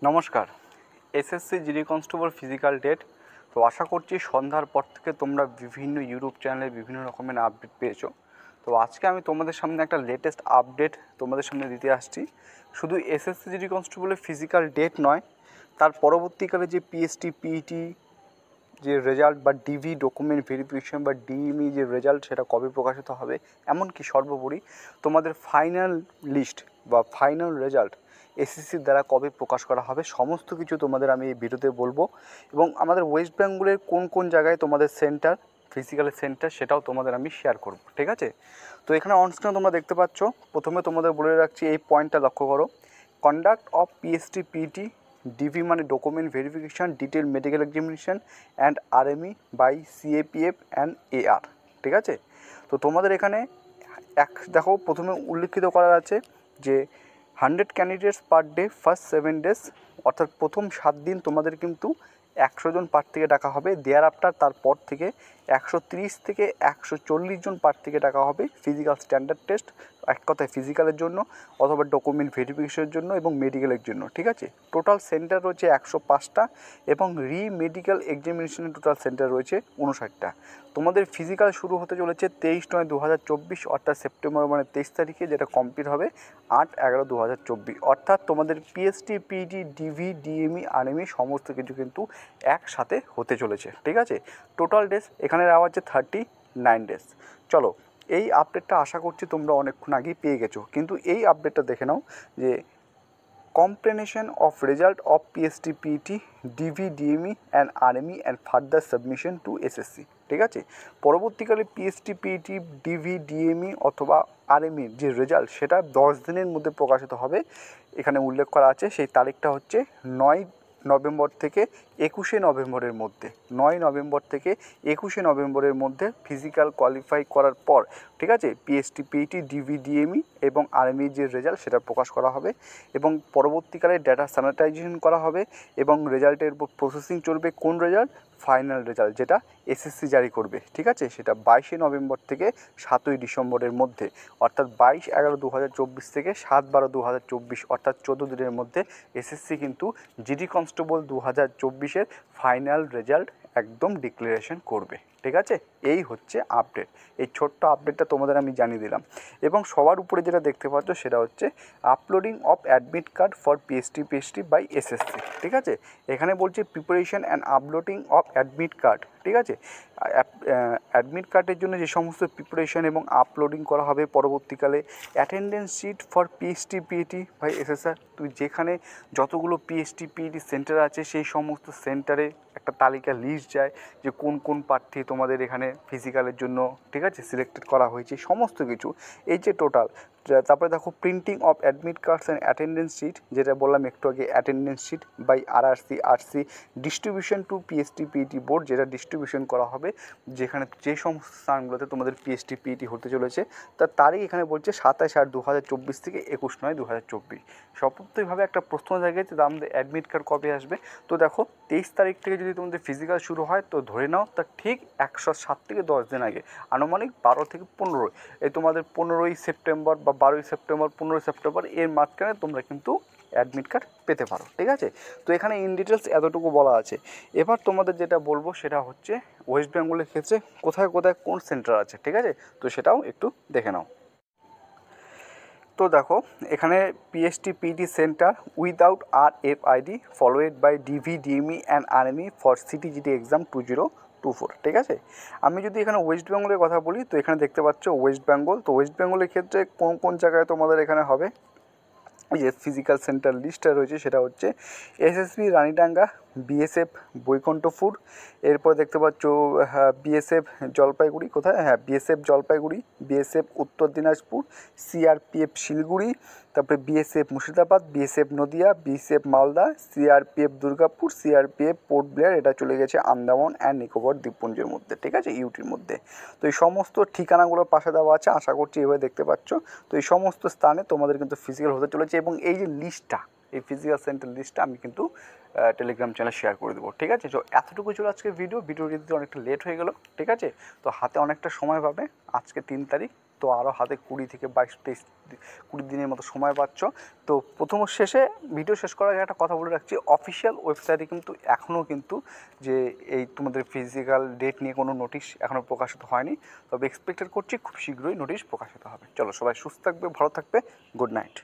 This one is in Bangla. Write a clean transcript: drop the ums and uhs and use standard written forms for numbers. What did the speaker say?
নমস্কার। SSC GD constable physical date. তো আশা করছি সন্ধ্যার পর থেকে তোমরা বিভিন্ন ইউটিউব চ্যানেলে বিভিন্ন রকমের আপডেট পেয়েছো। তো আজকে আমি তোমাদের সামনে একটা লেটেস্ট আপডেট তোমাদের সামনে দিতে আসছি। শুধু এসএসসি জিডি কনস্টেবলের ফিজিক্যাল ডেট নয়, তার পরবর্তীকালে যে পিএসটি পিইটি যে রেজাল্ট বা ডিভি ডকুমেন্ট ভেরিফিকেশন বা ডিএমই যে রেজাল্ট সেটা কবে প্রকাশিত হবে, এমনকি সর্বোপরি তোমাদের ফাইনাল লিস্ট বা ফাইনাল রেজাল্ট এসএসসির দ্বারা কবে প্রকাশ করা হবে, সমস্ত কিছু তোমাদের আমি এই ভিডিওতে বলবো। এবং আমাদের ওয়েস্ট বেঙ্গলের কোন কোন জায়গায় তোমাদের সেন্টার, ফিজিক্যালের সেন্টার, সেটাও তোমাদের আমি শেয়ার করব। ঠিক আছে? তো এখানে অনস্ক্রিনে তোমরা দেখতে পাচ্ছ, প্রথমে তোমাদের বলে রাখছি, এই পয়েন্টটা লক্ষ্য করো। Conduct of PST PET DV মানে document verification, detail medical examination and RME by CAPF and AR. ঠিক আছে? তো তোমাদের এখানে দেখো প্রথমে উল্লিখিত করা আছে যে 100 candidates per day first 7 days, অর্থাৎ প্রথম 7 দিন তোমাদের কিন্তু 100 জন প্রার্থীকে ডাকা হবে। দেয়ার আফটার তারপর থেকে 130 থেকে 140 জন প্রার্থীকে ডাকা হবে ফিজিক্যাল স্ট্যান্ডার্ড টেস্ট, এক কথায় ফিজিক্যালের জন্য অথবা ডকুমেন্ট ভেরিফিকেশনের জন্য এবং মেডিকেলের জন্য। ঠিক আছে? টোটাল সেন্টার রয়েছে 105টা এবং মেডিকেল এক্সামিনেশনের টোটাল সেন্টার রয়েছে 59টা। তোমাদের ফিজিক্যাল শুরু হতে চলেছে 23/9/2024, অর্থাৎ সেপ্টেম্বর মানে 23 তারিখে, যেটা কমপ্লিট হবে 8/11/2024। অর্থাৎ তোমাদের পিএসটি পিইটি ডিভি ডিএমই আরএমই সমস্ত কিছু কিন্তু একসাথে হতে চলেছে। ঠিক আছে? টোটাল ডেজ এখানে দেওয়া হচ্ছে 39 ডেজ। চলো, এই আপডেটটা আশা করছি তোমরা অনেকক্ষণ আগেই পেয়ে গেছো, কিন্তু এই আপডেটটা দেখে নাও যে comprehension of result of PST PET DV DME and RME and further submission to SSC. ঠিক আছে? পরবর্তীকালে পিএসটি পিইটি ডিভি ডিএমই অথবা আরএমইর যে রেজাল্ট সেটা 10 দিনের মধ্যে প্রকাশিত হবে। এখানে উল্লেখ করা আছে সেই তারিখটা হচ্ছে 9 নভেম্বর থেকে 21শে নভেম্বরের মধ্যে। 9 নভেম্বর থেকে 21শে নভেম্বরের মধ্যে ফিজিক্যাল কোয়ালিফাই করার পর, ঠিক আছে, পিএসটি পিইটি ডিভি ডিএমই এবং আরএমইর যে রেজাল্ট সেটা প্রকাশ করা হবে এবং পরবর্তীকালে ডেটা স্যানিটাইজেশন করা হবে এবং রেজাল্টের প্রসেসিং চলবে। কোন রেজাল্ট? ফাইনাল রেজাল্ট, যেটা এসএসসি জারি করবে। ঠিক আছে? সেটা 22শে নভেম্বর থেকে 7ই ডিসেম্বরের মধ্যে, অর্থাৎ 22/11/2024 থেকে 7/12/2024, অর্থাৎ 14 দিনের মধ্যে এসএসসি কিন্তু জিডি কনস্টেবল 2024-এর ফাইনাল রেজাল্ট একদম ডিক্লারেশন করবে। ঠিক আছে? এই হচ্ছে আপডেট। এই ছোট্ট আপডেটটা তোমাদের আমি জানিয়ে দিলাম। এবং সবার উপরে যেটা দেখতে পাচ্ছ সেটা হচ্ছে uploading of admit card for PST by SSC. ঠিক আছে? এখানে বলছে preparation and uploading of admit card. ঠিক আছে? অ্যাডমিট কার্ডের জন্য যে সমস্ত প্রিপারেশন এবং আপলোডিং করা হবে পরবর্তীকালে। Attendance sheet for PST PET by SSR, তুই যেখানে যতগুলো পিএসটি পিইটি সেন্টার আছে সেই সমস্ত সেন্টারে একটা তালিকা লিস্ট যায় যে কোন কোন প্রার্থী তোমাদের এখানে ফিজিক্যালের জন্য, ঠিক আছে, সিলেক্টেড করা হয়েছে, সমস্ত কিছু। এই যে টোটাল। তারপরে দেখো printing of admit cards and attendance sheet, যেটা বললাম একটু আগে, attendance sheet by RC distribution to PST PET board, যেটা ডিস্ট্রিবিউশন করা হবে যেখানে যে সমস্ত স্থানগুলোতে তোমাদের পিএসটি পিইটি হতে চলেছে। তার তারিখ এখানে বলছে 27/8/2024 থেকে 21/9/2024। স্বপ্নতভাবে একটা প্রশ্ন জায়গায় যে আমাদের অ্যাডমিট কার্ড কবে আসবে। তো দেখো 23 তারিখ থেকে যদি তোমাদের ফিজিক্যাল শুরু হয় তো ধরে নাও তার ঠিক 107 থেকে 10 দিন আগে, আনুমানিক 12 থেকে 15, এই তোমাদের 15ই সেপ্টেম্বর বা 12ই সেপ্টেম্বর 15ই সেপ্টেম্বর এর মাঝখানে তোমরা কিন্তু অ্যাডমিট কার্ড পেতে পারো। ঠিক আছে? তো এখানে ইন ডিটেলস এতটুকু বলা আছে। এবার তোমাদের যেটা বলবো সেটা হচ্ছে ওয়েস্ট বেঙ্গলের ক্ষেত্রে কোথায় কোথায় কোন সেন্টার আছে। ঠিক আছে? তো সেটাও একটু দেখে নাও। তো দেখো এখানে PST PET centre without RFID followed by DV DME and RME for CTGD exam 2024। ঠিক আছে? আমি যদি এখানে ওয়েস্ট বেঙ্গলের কথা বলি তো এখানে দেখতে পাচ্ছ ওয়েস্ট বেঙ্গল। তো ওয়েস্ট বেঙ্গলের ক্ষেত্রে কোন কোন জায়গায় তোমাদের এখানে হবে, এই যে ফিজিক্যাল সেন্টার লিস্টটা রয়েছে সেটা হচ্ছে এসএসবি রানীডাঙ্গা, বিএসএফ বৈকুণ্ঠপুর, এরপর দেখতে পাচ্ছ বিএসএফ জলপাইগুড়ি, কোথায়, হ্যাঁ বিএসএফ জলপাইগুড়ি, বিএসএফ উত্তর দিনাজপুর, সিআরপিএফ শিলিগুড়ি, তারপরে BSF Murshidabad, BSF Nadia, BSF Malda, CRPF Durgapur, CRPF port Blair, এটা চলে গেছে আন্দামান অ্যান্ড নিকোবর দ্বীপপুঞ্জের মধ্যে। ঠিক আছে? ইউটির মধ্যে। তো এই সমস্ত ঠিকানাগুলোর পাশে দেওয়া আছে, আশা করছি এভাবে দেখতে পাচ্ছ। তো এই সমস্ত স্থানে তোমাদের কিন্তু ফিজিক্যাল হতে চলেছে এবং এই যে লিস্টটা, এই ফিজিক্যাল সেন্টার লিস্টটা আমি কিন্তু টেলিগ্রাম চ্যানেলে শেয়ার করে দেবো। ঠিক আছে? তো এতটুকু ছিল আজকে ভিডিও দিতে অনেকটা লেট হয়ে গেল। ঠিক আছে? তো হাতে অনেকটা সময় পাবে আজকে 3 তারিখ। তো আরও হাতে 20 থেকে 22-23 দিনের মতো সময় পাচ্ছ। তো শেষে ভিডিও শেষ করার আগে একটা কথা বলে রাখছি, অফিসিয়াল ওয়েবসাইটে কিন্তু এখনও কিন্তু যে এই তোমাদের ফিজিক্যাল ডেট নিয়ে কোনো নোটিশ এখনও প্রকাশিত হয়নি, তবে এক্সপেক্টেড করছি খুব শীঘ্রই নোটিশ প্রকাশিত হবে। চলো, সবাই সুস্থ থাকবে, ভালো থাকবে, গুড নাইট।